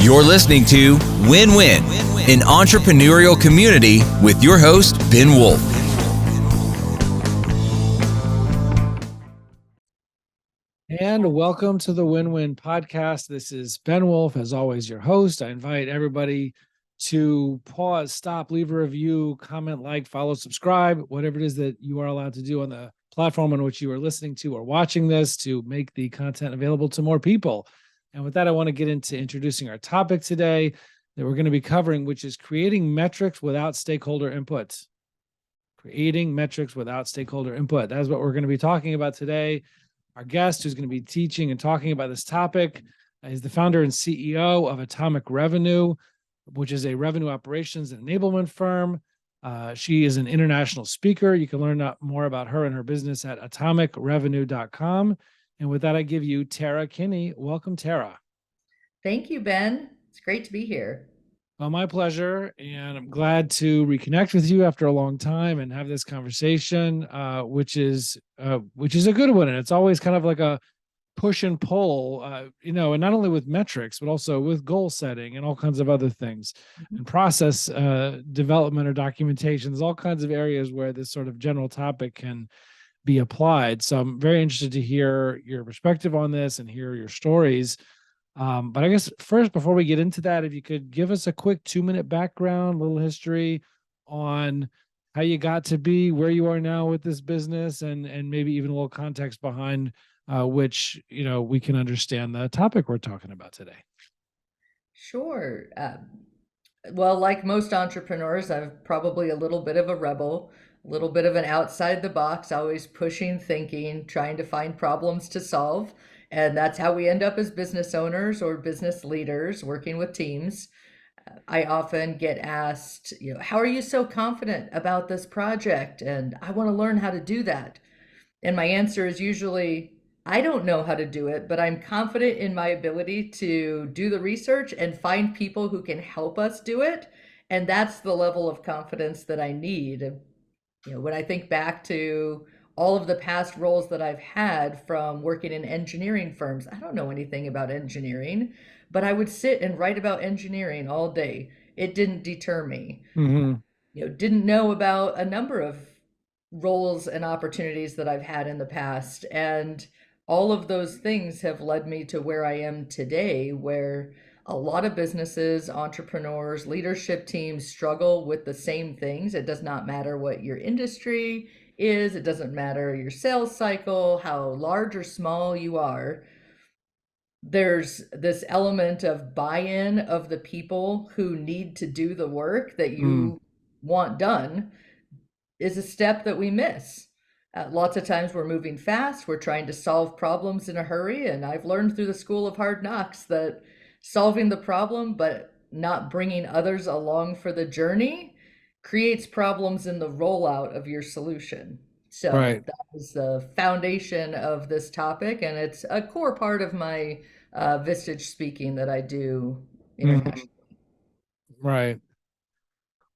You're listening to Win-Win, an entrepreneurial community with your host, Ben Wolf. And welcome to the Win-Win podcast. This is Ben Wolf, as always, your host. I invite everybody to pause, stop, leave a review, comment, like, follow, subscribe, whatever it is that you are allowed to do on the platform on which you are listening to or watching this to make the content available to more people. And with that, I want to get into introducing our topic today that we're going to be covering, which is creating metrics without stakeholder input. Creating metrics without stakeholder input. That's what we're going to be talking about today. Our guest, who's going to be teaching and talking about this topic, is the founder and CEO of Atomic Revenue, which is a revenue operations and enablement firm. She is an international speaker. You can learn more about her and her business at atomicrevenue.com. And with that, I give you Tara Kinney. Welcome, Tara. Thank you, Ben. It's great to be here. Well, my pleasure, and I'm glad to reconnect with you after a long time and have this conversation, which is a good one. And it's always kind of like a push and pull, and not only with metrics, but also with goal setting and all kinds of other things, and process development or documentation. There's all kinds of areas where this sort of general topic can be applied. So I'm very interested to hear your perspective on this and hear your stories. But I guess first, before we get into that, if you could give us a quick 2-minute background, a little history on how you got to be where you are now with this business, and maybe even a little context behind which, we can understand the topic we're talking about today. Sure. Well, like most entrepreneurs, I'm probably a little bit of a rebel, a little bit of an outside the box, always pushing thinking, trying to find problems to solve. And that's how we end up as business owners or business leaders working with teams. I often get asked, how are you so confident about this project? And I want to learn how to do that. And my answer is usually, I don't know how to do it, but I'm confident in my ability to do the research and find people who can help us do it. And that's the level of confidence that I need. When I think back to all of the past roles that I've had from working in engineering firms, I don't know anything about engineering, but I would sit and write about engineering all day. It didn't deter me. Didn't know about a number of roles and opportunities that I've had in the past. And all of those things have led me to where I am today, where a lot of businesses, entrepreneurs, leadership teams struggle with the same things. It does not matter what your industry is. It doesn't matter your sales cycle, how large or small you are. There's this element of buy-in of the people who need to do the work that you want done is a step that we miss. Lots of times we're moving fast, we're trying to solve problems in a hurry, and I've learned through the school of hard knocks that solving the problem but not bringing others along for the journey creates problems in the rollout of your solution. So That is the foundation of this topic, and it's a core part of my Vistage speaking that I do internationally. Right.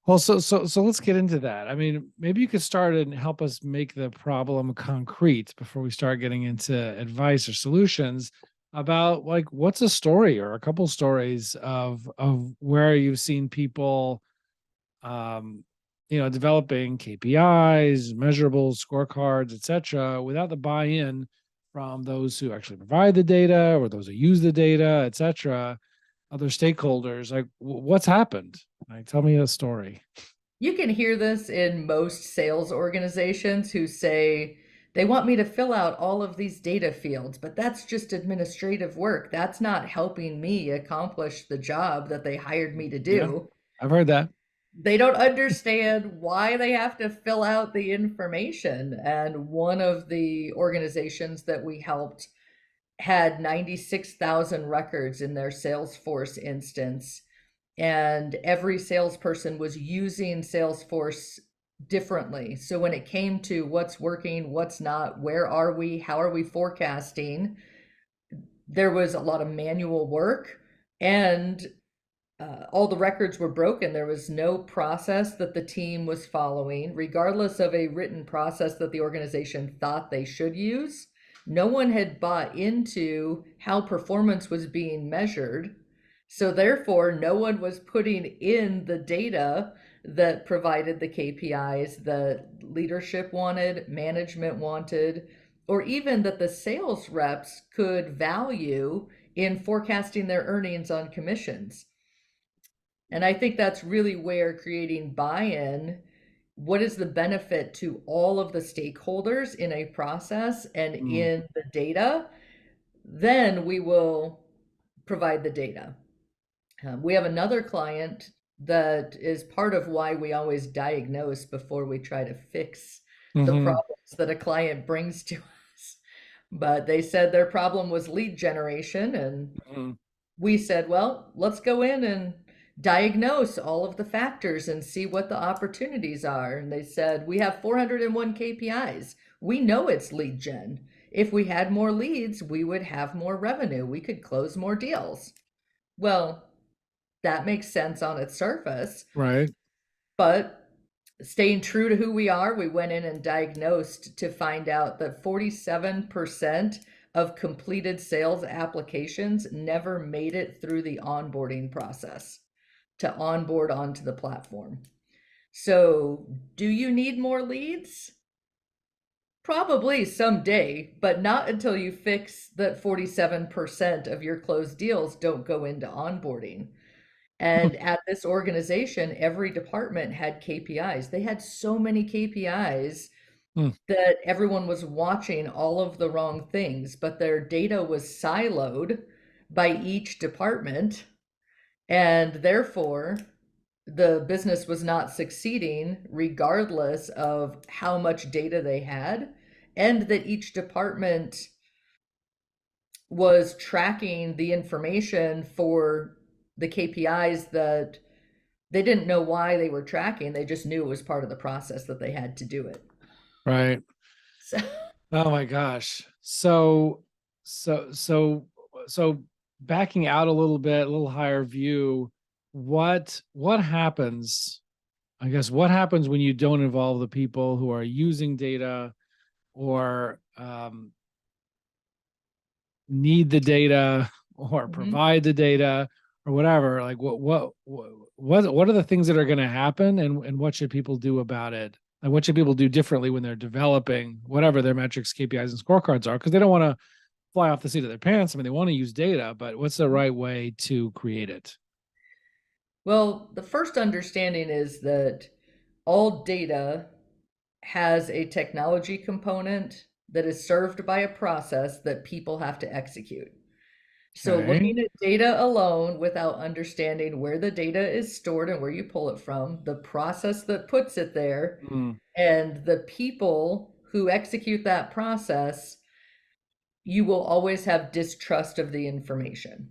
Well, so let's get into that. I mean, maybe you could start and help us make the problem concrete before we start getting into advice or solutions about, like, what's a story or a couple stories of where you've seen people developing KPIs, measurables, scorecards, etc., without the buy-in from those who actually provide the data or those who use the data, etc., other stakeholders. Like, what's happened? Like, tell me a story. You can hear this in most sales organizations who say they want me to fill out all of these data fields, but that's just administrative work. That's not helping me accomplish the job that they hired me to do. Yeah, I've heard that. They don't understand why they have to fill out the information. And one of the organizations that we helped had 96,000 records in their Salesforce instance, and every salesperson was using Salesforce differently. So when it came to what's working, what's not, where are we, how are we forecasting, there was a lot of manual work, and all the records were broken. There was no process that the team was following, regardless of a written process that the organization thought they should use. No one had bought into how performance was being measured. So therefore, no one was putting in the data that provided the KPIs that leadership wanted, management wanted, or even that the sales reps could value in forecasting their earnings on commissions. And I think that's really where creating buy-in, what is the benefit to all of the stakeholders in a process and Mm. in the data, then we will provide the data. We have another client that is part of why we always diagnose before we try to fix the Mm-hmm. problems that a client brings to us. But they said their problem was lead generation, and Mm-hmm. we said, well, let's go in and diagnose all of the factors and see what the opportunities are. And they said, we have 401 KPIs. We know it's lead gen. If we had more leads, we would have more revenue. We could close more deals. Well, that makes sense on its surface, Right. but staying true to who we are, we went in and diagnosed to find out that 47% of completed sales applications never made it through the onboarding process to onboard onto the platform. So, do you need more leads? Probably someday, but not until you fix that 47% of your closed deals don't go into onboarding. And at this organization, every department had KPIs. They had so many KPIs Mm. that everyone was watching all of the wrong things, but their data was siloed by each department. And therefore, the business was not succeeding regardless of how much data they had, and that each department was tracking the information for the KPIs that they didn't know why they were tracking. They just knew it was part of the process that they had to do it. Right. So, Oh my gosh. So backing out a little bit, a little higher view, what happens? I guess what happens when you don't involve the people who are using data or need the data or mhm. provide the data or whatever? Like what are the things that are going to happen, and what should people do about it? And what should people do differently when they're developing whatever their metrics, KPIs, and scorecards are? Because they don't want to fly off the seat of their pants. I mean, they want to use data, but what's the right way to create it? Well, the first understanding is that all data has a technology component that is served by a process that people have to execute. So Okay. looking at data alone without understanding where the data is stored and where you pull it from, the process that puts it there, Mm. and the people who execute that process, you will always have distrust of the information.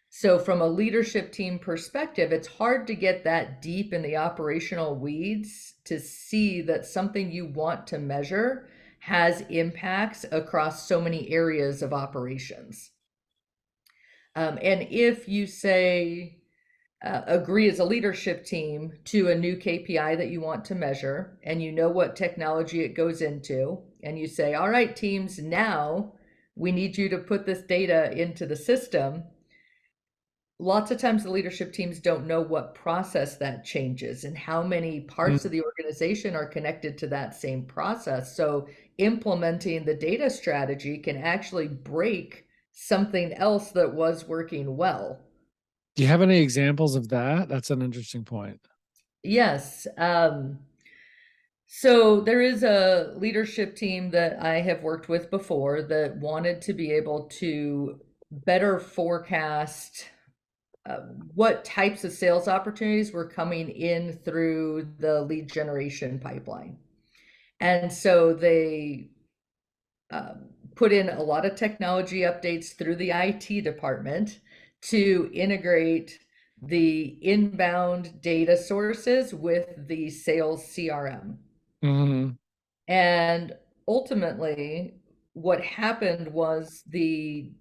So, from a leadership team perspective, it's hard to get that deep in the operational weeds to see that something you want to measure has impacts across so many areas of operations. And if you say, agree as a leadership team to a new KPI that you want to measure, and you know what technology it goes into, and you say, all right, teams, now we need you to put this data into the system. Lots of times the leadership teams don't know what process that changes and how many parts Mm. of the organization are connected to that same process. So implementing the data strategy can actually break something else that was working well. Do you have any examples of that? That's an interesting point. Yes. So there is a leadership team that I have worked with before that wanted to be able to better forecast what types of sales opportunities were coming in through the lead generation pipeline. And so they put in a lot of technology updates through the IT department to integrate the inbound data sources with the sales CRM. Mm-hmm. And ultimately, what happened was the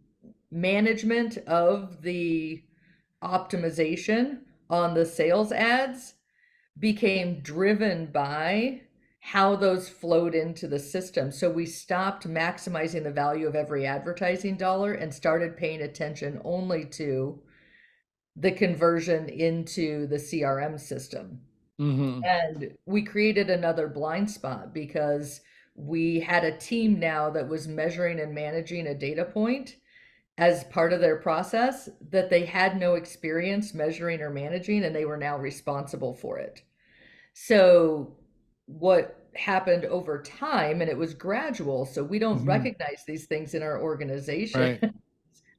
management of the optimization on the sales ads became driven by how those flowed into the system. So we stopped maximizing the value of every advertising dollar and started paying attention only to the conversion into the CRM system. Mm-hmm. And we created another blind spot because we had a team now that was measuring and managing a data point as part of their process that they had no experience measuring or managing, and they were now responsible for it. So what happened over time, and it was gradual, so we don't Mm-hmm. recognize these things in our organization. Right.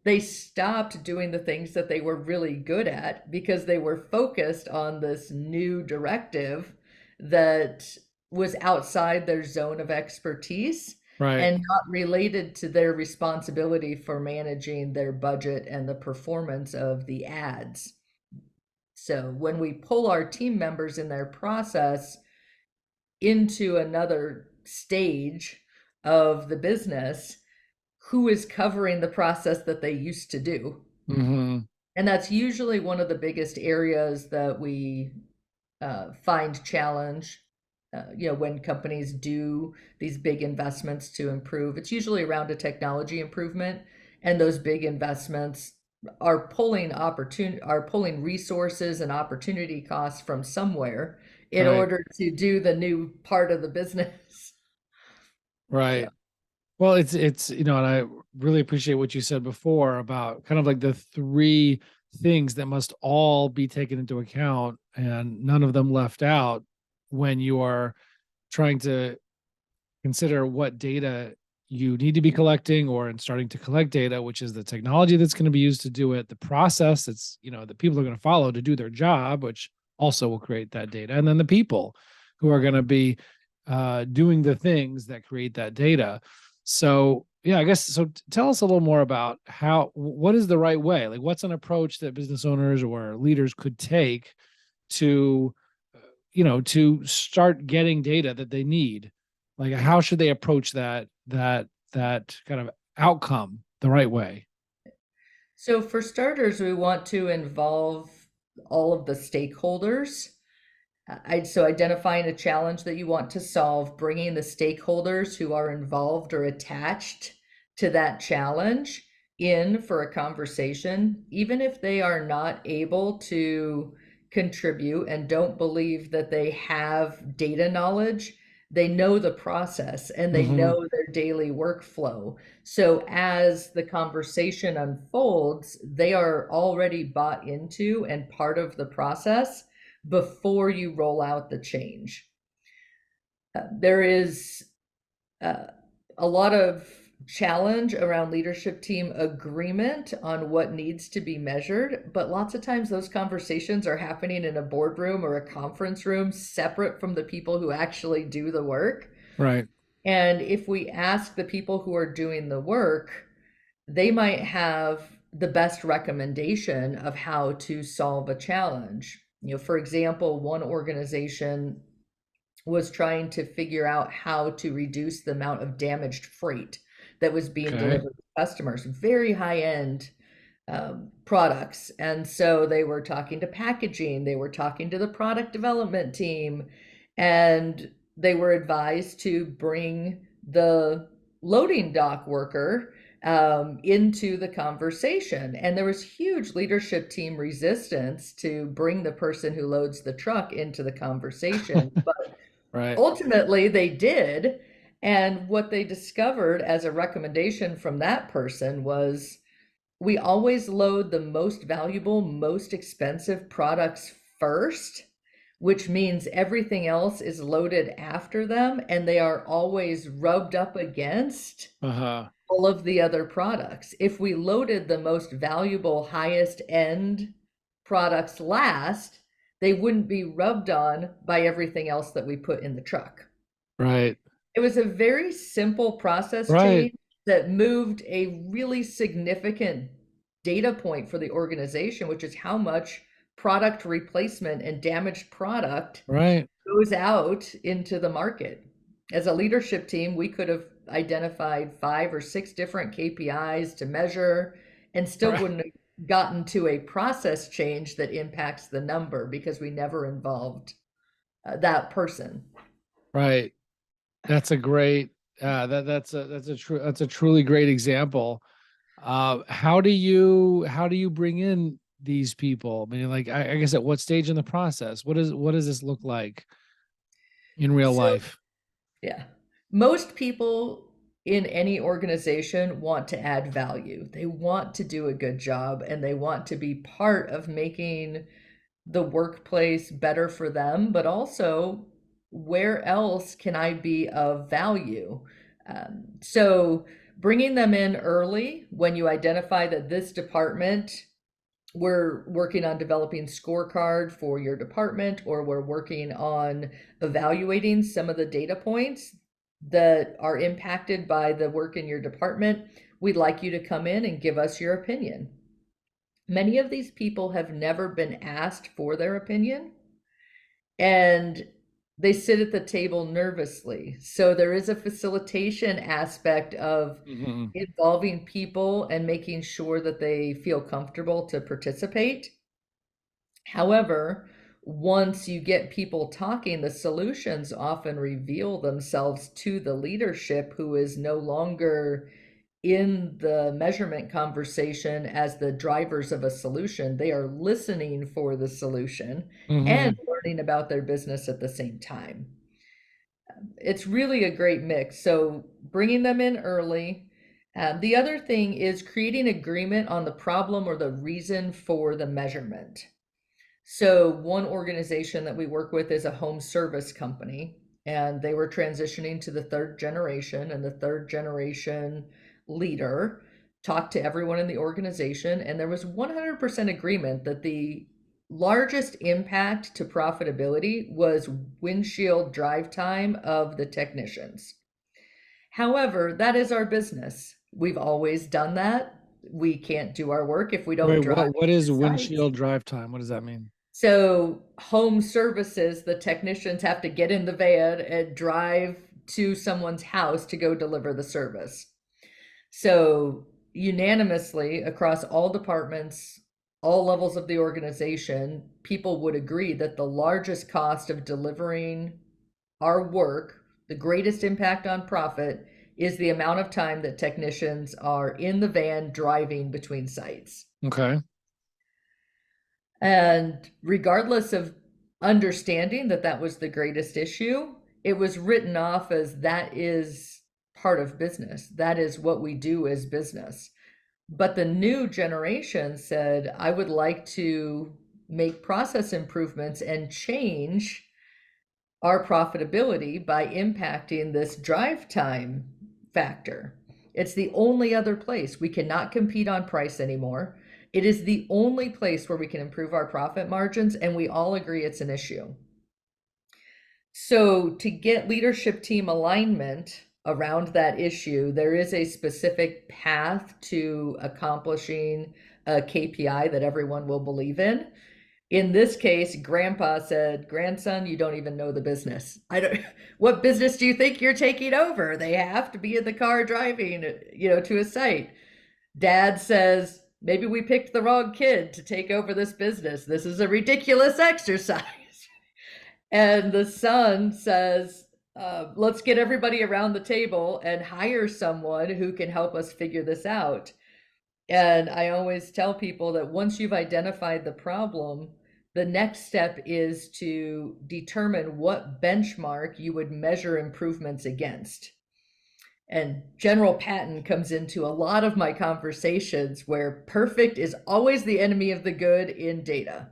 They stopped doing the things that they were really good at because they were focused on this new directive that was outside their zone of expertise Right. and not related to their responsibility for managing their budget and the performance of the ads. So when we pull our team members in their process into another stage of the business, who is covering the process that they used to do? Mm-hmm. And that's usually one of the biggest areas that we find challenge. When companies do these big investments to improve, it's usually around a technology improvement, and those big investments are pulling resources and opportunity costs from somewhere in Right. order to do the new part of the business. So, Right. Well, it's and I really appreciate what you said before about kind of like the three things that must all be taken into account and none of them left out when you are trying to consider what data you need to be collecting or in starting to collect data, which is the technology that's going to be used to do it, the process that's, the people are going to follow to do their job, which also will create that data, and then the people who are going to be doing the things that create that data. So, yeah, I guess so. Tell us a little more about what is the right way? Like, what's an approach that business owners or leaders could take to, to start getting data that they need? Like, how should they approach that kind of outcome the right way? so for starters, we want to involve all of the stakeholders. So identifying a challenge that you want to solve, bringing the stakeholders who are involved or attached to that challenge in for a conversation, even if they are not able to contribute and don't believe that they have data knowledge. They know the process and they Mm-hmm. know their daily workflow. So as the conversation unfolds, they are already bought into and part of the process before you roll out the change. There is a lot of challenge around leadership team agreement on what needs to be measured, but lots of times those conversations are happening in a boardroom or a conference room separate from the people who actually do the work. Right. And if we ask the people who are doing the work, they might have the best recommendation of how to solve a challenge. For example, one organization was trying to figure out how to reduce the amount of damaged freight that was being Okay. delivered to customers, very high end products. And so they were talking to packaging, they were talking to the product development team, and they were advised to bring the loading dock worker into the conversation. And there was huge leadership team resistance to bring the person who loads the truck into the conversation. But Right. ultimately, they did. And what they discovered as a recommendation from that person was we always load the most valuable, most expensive products first, which means everything else is loaded after them, and they are always rubbed up against Uh-huh. all of the other products. If we loaded the most valuable, highest end products last, they wouldn't be rubbed on by everything else that we put in the truck. Right. It was a very simple process Right. change that moved a really significant data point for the organization, which is how much product replacement and damaged product Right. goes out into the market. As a leadership team, we could have identified 5 or 6 different KPIs to measure and still Right. wouldn't have gotten to a process change that impacts the number because we never involved that person. Right. That's a great that's a truly great example. How do you bring in these people? I mean, like, I guess at what stage in the process? What does this look like in real So, life? yeah, most people in any organization want to add value. They want to do a good job and they want to be part of making the workplace better for them, but also where else can I be of value? So bringing them in early when you identify that this department, we're working on developing scorecard for your department, or we're working on evaluating some of the data points that are impacted by the work in your department. We'd like you to come in and give us your opinion. Many of these people have never been asked for their opinion, and they sit at the table nervously. So there is a facilitation aspect of Mhm. involving people and making sure that they feel comfortable to participate. However, once you get people talking, the solutions often reveal themselves to the leadership, who is no longer in the measurement conversation as the drivers of a solution. They are listening for the solution and Mhm. learning about their business at the same time. It's really a great mix. So bringing them in early. The other thing is creating agreement on the problem or the reason for the measurement. So one organization that we work with is a home service company, and they were transitioning to the third generation, and the third generation leader talked to everyone in the organization, and there was 100% agreement that the largest impact to profitability was windshield drive time of the technicians. However, that is our business. We've always done that. We can't do our work if we Wait, don't drive what is to sites. windshield drive time? What does that mean? So, home services, the technicians have to get in the van and drive to someone's house to go deliver the service. So, unanimously across all departments, all levels of the organization, people would agree that the largest cost of delivering our work, the greatest impact on profit, is the amount of time that technicians are in the van driving between sites. Okay. And regardless of understanding that that was the greatest issue, it was written off as that is part of business. That is what we do as business. But the new generation said, I would like to make process improvements and change our profitability by impacting this drive time factor. It's the only other place. We cannot compete on price anymore. It is the only place where we can improve our profit margins, and we all agree it's an issue. So, to get leadership team alignment around that issue, there is a specific path to accomplishing a KPI that everyone will believe in. In this case, grandpa said, grandson, you don't even know the business. I don't, what business do you think you're taking over? They have to be in the car driving, to a site. Dad says, maybe we picked the wrong kid to take over this business. This is a ridiculous exercise. And the son says, let's get everybody around the table and hire someone who can help us figure this out. And I always tell people that once you've identified the problem, the next step is to determine what benchmark you would measure improvements against. And General Patton comes into a lot of my conversations, where perfect is always the enemy of the good in data.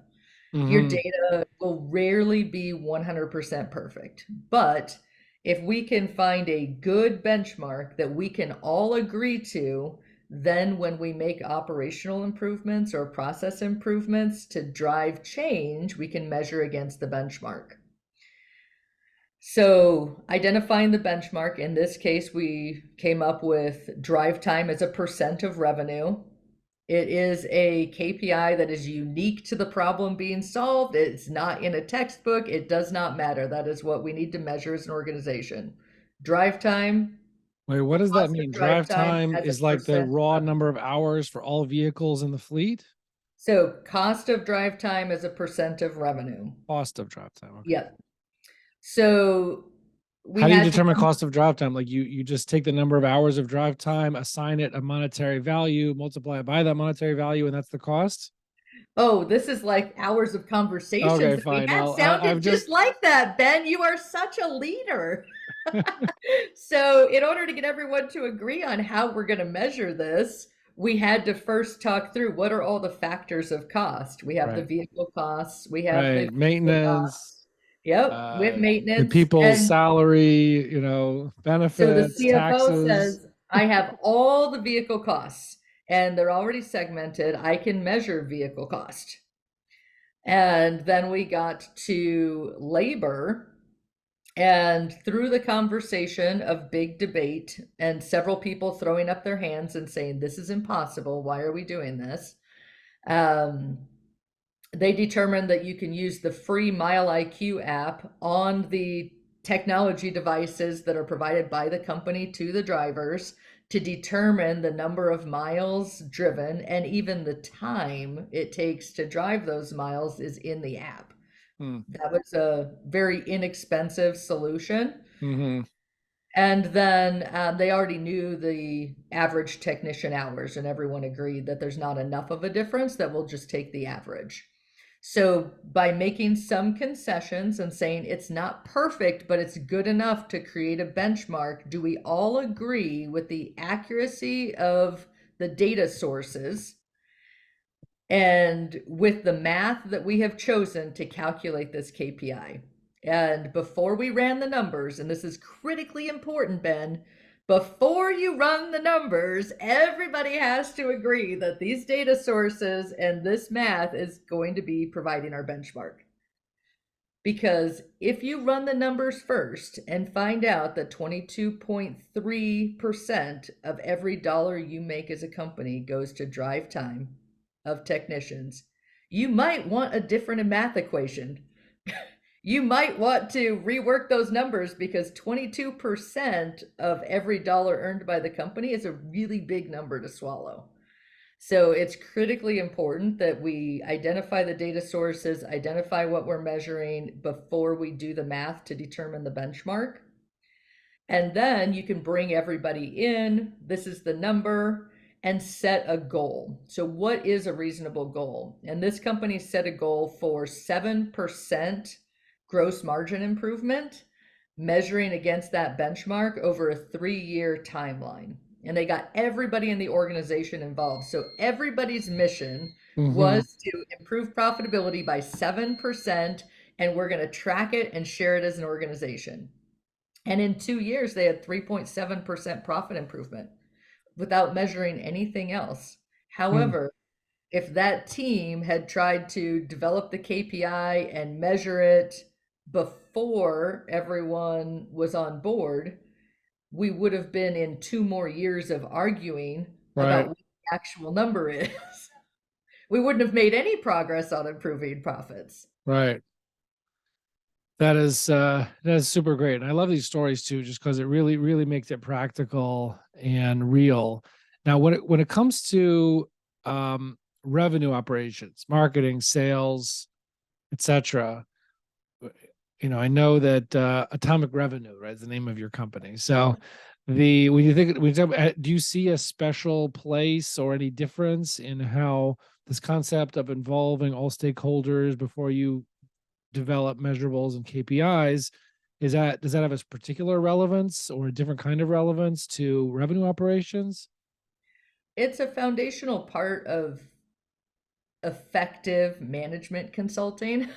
Your Mhm. data will rarely be 100% perfect. But if we can find a good benchmark that we can all agree to, then when we make operational improvements or process improvements to drive change, we can measure against the benchmark. So, identifying the benchmark, in this case, we came up with drive time as a percent of revenue. It is a KPI that is unique to the problem being solved. It's not in a textbook. It does not matter. That is what we need to measure as an organization. Drive time, Wait, what does that cost of mean? drive Drive time time as a is like the percent raw of number revenue. of hours for all vehicles in the fleet? So cost of drive time as a percent of revenue. Cost of drive time. Okay. Yep. So we How do you had to determine come. cost of drive time? Like you just take the number of hours of drive time, assign it a monetary value, multiply it by that monetary value, and that's the cost? Oh, this is like hours of conversations Okay, that we fine. had I've sounded just just like that. Ben, you are such a leader. So, in order to get everyone to agree on how we're going to measure this, we had to first talk through what are all the factors of cost. We have the right, vehicle costs, we have the right. people Maintenance, costs. Yep, with the maintenance. people's And salary, so the benefits, CFO taxes. says, I have all the vehicle costs and they're already segmented. I can measure vehicle cost. And then we got to labor. And through the conversation of big debate and several people throwing up their hands and saying, this is impossible, why are we doing this? Um, they determined that you can use the free Mile IQ app on the technology devices that are provided by the company to the drivers to determine the number of miles driven, and even the time it takes to drive those miles is in the app. Hmm. That was a very inexpensive solution. Mm-hmm. And then they already knew the average technician hours, and everyone agreed that there's not enough of a difference, that we'll just take the average. So, by making some concessions and saying it's not perfect, but it's good enough to create a benchmark, do we all agree with the accuracy of the data sources and with the math that we have chosen to calculate this KPI? And before we ran the numbers, and this is critically important, Ben, before you run the numbers, everybody has to agree that these data sources and this math is going to be providing our benchmark. Because if you run the numbers first and find out that 22.3% of every dollar you make as a company goes to drive time of technicians, you might want a different math equation. You might want to rework those numbers, because 22% of every dollar earned by the company is a really big number to swallow. So it's critically important that we identify the data sources, identify what we're measuring before we do the math to determine the benchmark. And then you can bring everybody in. This is the number, and set a goal. So, what is a reasonable goal? And this company set a goal for 7% gross margin improvement, measuring against that benchmark over a 3-year timeline. And they got everybody in the organization involved. So, everybody's mission Mm-hmm. was to improve profitability by 7%, and we're going to track it and share it as an organization. And in 2 years, they had 3.7% profit improvement without measuring anything else. Hmm. However, if that team had tried to develop the KPI and measure it before everyone was on board, we would have been in 2 more years of arguing Right, about what the actual number is. We wouldn't have made any progress on improving profits. right. That is super great. And I love these stories too, just because it really, really makes it practical and real. Now, when it comes to revenue operations, marketing, sales, etc., I know that Atomic Revenue, right, is the name of your company. So the when you talk about, do you see a special place or any difference in how this concept of involving all stakeholders before you develop measurables and KPIs, does that have a particular relevance or a different kind of relevance to revenue operations? It's a foundational part of effective management consulting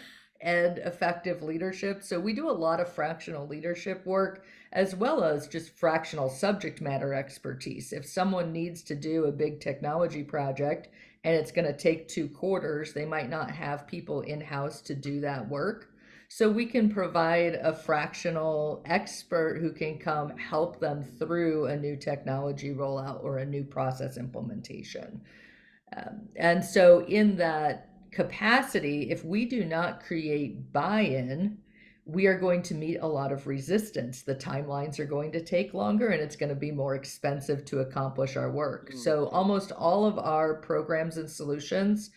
and effective leadership. So we do a lot of fractional leadership work, as well as just fractional subject matter expertise. If someone needs to do a big technology project and it's going to take 2 quarters, they might not have people in-house to do that work. So we can provide a fractional expert who can come help them through a new technology rollout or a new process implementation. And so, in that capacity, if we do not create buy in, we are going to meet a lot of resistance. The timelines are going to take longer, and it's going to be more expensive to accomplish our work. Mm. So, almost all of our programs and solutions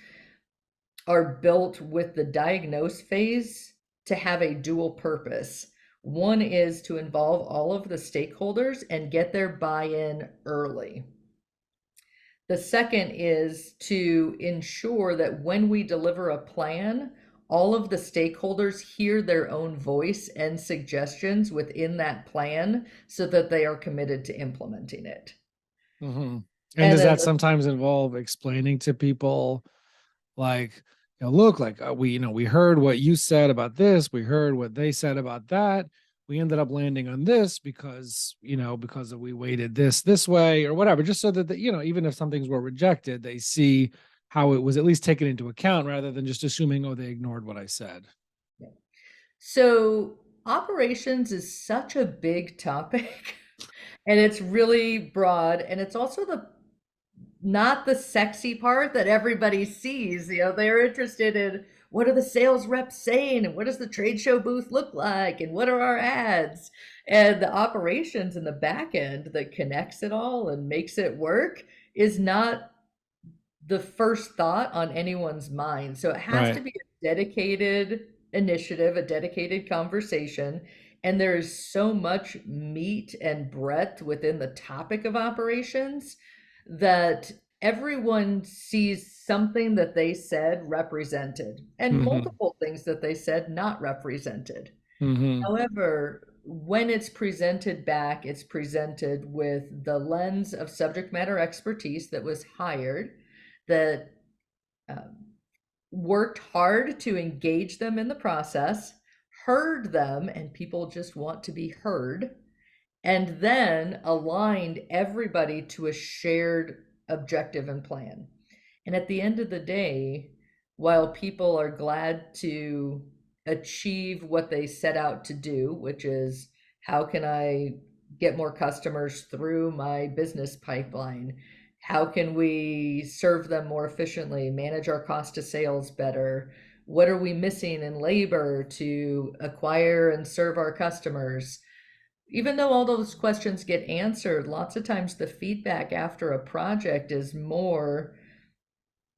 are built with the diagnose phase to have a dual purpose. One is to involve all of the stakeholders and get their buy in early. The second is to ensure that when we deliver a plan, all of the stakeholders hear their own voice and suggestions within that plan so that they are committed to implementing it. Mm-hmm. And And does then that sometimes involve explaining to people, like, look, like, we heard what you said about this, we heard what they said about that, we ended up landing on this because we weighted this way or whatever, just so that even if some things were rejected, they see how it was at least taken into account rather than just assuming, oh, they ignored what I said. so operations is such a big topic and it's really broad, and it's also the not the sexy part that everybody sees. They're interested in what are the sales reps saying and what does the trade show booth look like and what are our ads, and the operations in the back end that connects it all and makes it work is not the first thought on anyone's mind. So it has to Right. be a dedicated initiative, a dedicated conversation. And there is so much meat and breadth within the topic of operations that everyone sees something that they said represented and Mm-hmm. multiple things that they said not represented. Mm-hmm. However, when it's presented back, it's presented with the lens of subject matter expertise that was hired, that um, worked hard to engage them in the process, heard them, and people just want to be heard, and then aligned everybody to a shared objective and plan. And at the end of the day, while people are glad to achieve what they set out to do, which is how can I get more customers through my business pipeline? How can we serve them more efficiently, manage our cost of sales better? What are we missing in labor to acquire and serve our customers? Even though all those questions get answered, lots of times the feedback after a project is more,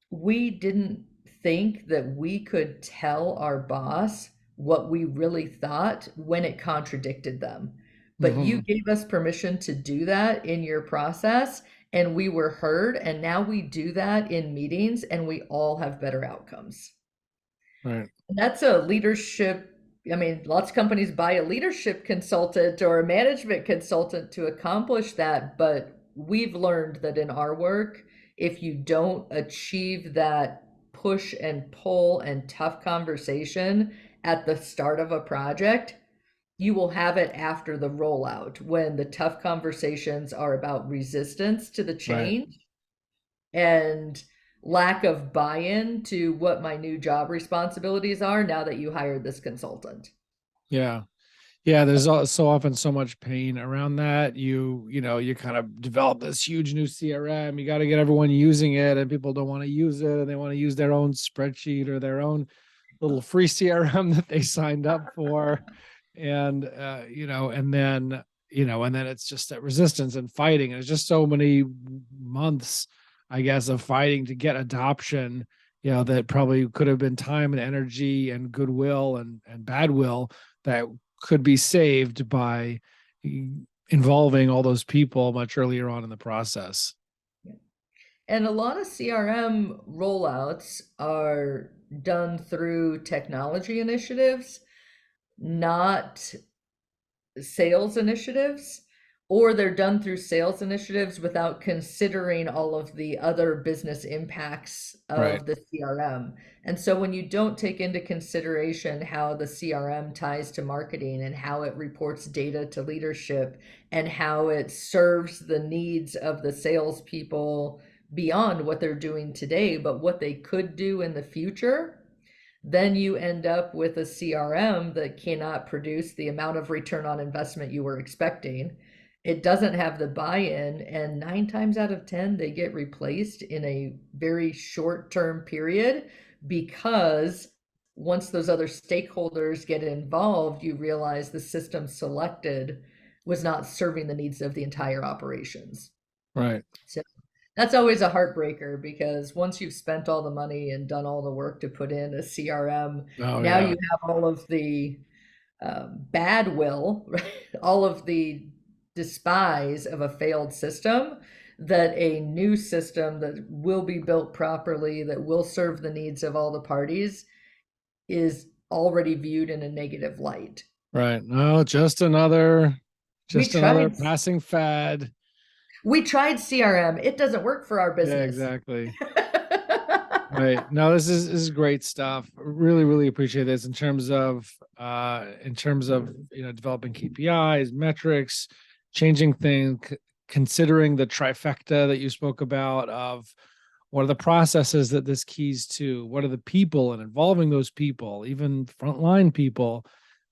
we didn't think that we could tell our boss what we really thought when it contradicted them. But you Mm-hmm. gave us permission to do that in your process, and we were heard. And now we do that in meetings, and we all have better outcomes. Right. That's a leadership. I mean, lots of companies buy a leadership consultant or a management consultant to accomplish that. But we've learned that in our work, if you don't achieve that push and pull and tough conversation at the start of a project, you will have it after the rollout when the tough conversations are about resistance to the Right. change and lack of buy-in to what my new job responsibilities are now that you hired this consultant. Yeah. Yeah, there's so often so much pain around that. You kind of develop this huge new CRM. You got to get everyone using it, and people don't want to use it, and they want to use their own spreadsheet or their own little free CRM that they signed up for. And and then it's just that resistance and fighting. And it's just so many months, I guess, of fighting to get adoption, that probably could have been time and energy and goodwill and bad will that could be saved by involving all those people much earlier on in the process. And a lot of CRM rollouts are done through technology initiatives, not sales initiatives, or they're done through sales initiatives without considering all of the other business impacts Right. of the CRM. And so when you don't take into consideration how the CRM ties to marketing and how it reports data to leadership and how it serves the needs of the salespeople beyond what they're doing today, but what they could do in the future, then you end up with a CRM that cannot produce the amount of return on investment you were expecting. It doesn't have the buy-in, and 9 times out of 10, they get replaced in a very short-term period because once those other stakeholders get involved, you realize the system selected was not serving the needs of the entire operations. Right. So that's always a heartbreaker because once you've spent all the money and done all the work to put in a CRM, Oh now yeah. you have all of the bad will, right? All of the despise of a failed system that a new system that will be built properly, that will serve the needs of all the parties, is already viewed in a negative light. Right. No, just another passing fad. We tried CRM. It doesn't work for our business. Yeah, exactly. Right. No, this is great stuff. Really, really appreciate this in terms of developing KPIs, metrics, changing things, considering the trifecta that you spoke about of what are the processes that this keys to, what are the people and involving those people, even frontline people,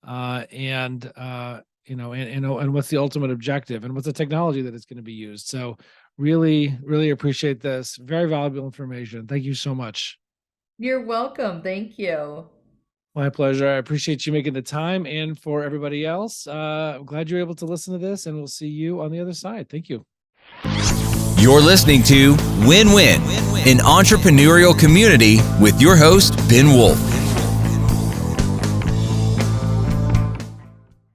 and what's the ultimate objective and what's the technology that is going to be used. So really, really appreciate this. Very valuable information. Thank you so much. You're welcome. Thank you. My pleasure. I appreciate you making the time. And for everybody else, I'm glad you're able to listen to this, and we'll see you on the other side. Thank you. You're listening to Win-Win, an entrepreneurial community with your host, Ben Wolf.